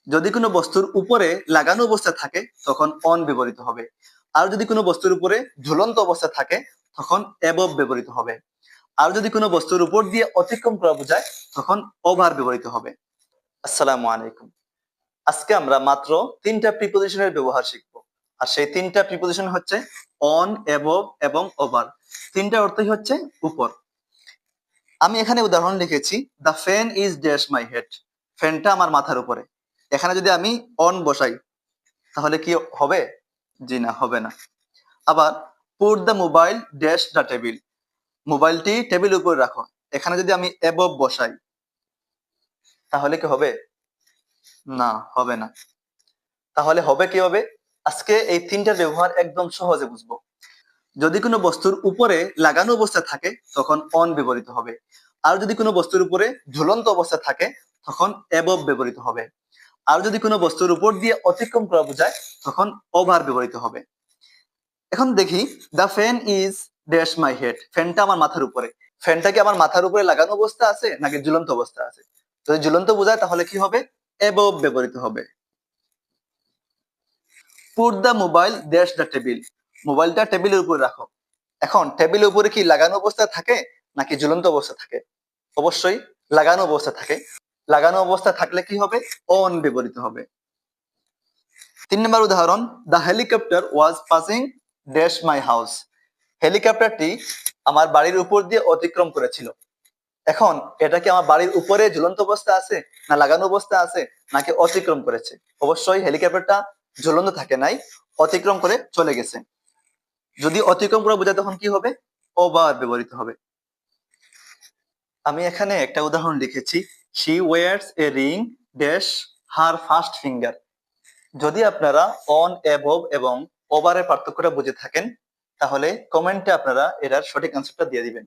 যদি কোনো বস্তুর উপরে লাগানো অবস্থায় থাকে তখন অন ব্যবহৃত হবে। আর যদি কোনো বস্তুর উপরে ঝুলন্ত অবস্থায় থাকে তখন অ্যাবভ ব্যবহৃত হবে। আর যদি কোনো বস্তুর উপর দিয়ে অতিক্রম করা বোঝায় তখন ওভার ব্যবহৃত হবে। আসসালামু আলাইকুম। আজকে আমরা মাত্র তিনটা প্রিপোজিশনের ব্যবহার শিখবো। আর সেই তিনটা প্রিপোজিশন হচ্ছে অন, অ্যাবভ এবং ওভার। তিনটা অর্থই হচ্ছে উপর। আমি এখানে উদাহরণ লিখেছি, the fan is dash my head. ফ্যানটা আমার মাথার উপরে। এখানে যদি আমি অন বসাই তাহলে কি হবে? জি না, হবে না। আবার put the mobile dash the table. মোবাইলটি টেবিল উপরে রাখো। এখানে যদি আমি অ্যাবভ বসাই তাহলে কি হবে? না, হবে না। তাহলে হবে কি হবে? আজকে এই তিনটার ব্যবহার একদম সহজে বুঝবো। যদি কোনো বস্তুর উপরে লাগানো অবস্থায় থাকে তখন অন ব্যবহৃত হবে। আর যদি কোনো বস্তুর উপরে ঝুলন্ত অবস্থায় থাকে তখন অ্যাবভ ব্যবহৃত হবে। আর যদি কোনো বস্তুর উপর দিয়ে অতিক্রম করা বোঝায় তখন ওভার ব্যবহৃত হবে। এখন দেখি, the fan is dash my head. ফ্যানটা আমার মাথার উপরে। ফ্যানটা কি আমার মাথার উপরে লাগানো অবস্থা আছে নাকি ঝুলন্ত অবস্থা আছে? যদি ঝুলন্ত বোঝায় তাহলে কি হবে? অ্যাবভ ব্যবহৃত হবে। Put the mobile dash the table. মোবাইলটা টেবিলের উপরে রাখো। এখন টেবিলের উপরে কি লাগানো অবস্থায় থাকে নাকি ঝুলন্ত অবস্থা থাকে? অবশ্যই লাগানো অবস্থা থাকে। লাগানো অবস্থা থাকলে কি হবে? অন ব্যবহৃত হবে। 3 নম্বর উদাহরণ, the helicopter was passing dash my house. হেলিকপ্টারটি আমার বাড়ির উপর দিয়ে অতিক্রম করেছিল। এখন এটা কি আমার বাড়ির উপরে ঝুলন্ত অবস্থা আছে না লাগানো অবস্থা আছে নাকি অতিক্রম করেছে? অবশ্যই হেলিকপ্টারটা ঝুলন্ত থাকে নাই, অতিক্রম করে চলে গেছে। যদি অতিক্রম করে বোঝায় তখন কি হবে? ওভার ব্যবহৃত হবে। আমি এখানে একটা উদাহরণ লিখেছি, she wears a ring dash her first finger. যদি আপনারা অন, অ্যাবভ এবং ওভারের পার্থক্যটা বুঝে থাকেন তাহলে কমেন্টে আপনারা এটার সঠিক অ্যান্সারটা দিয়ে দিবেন।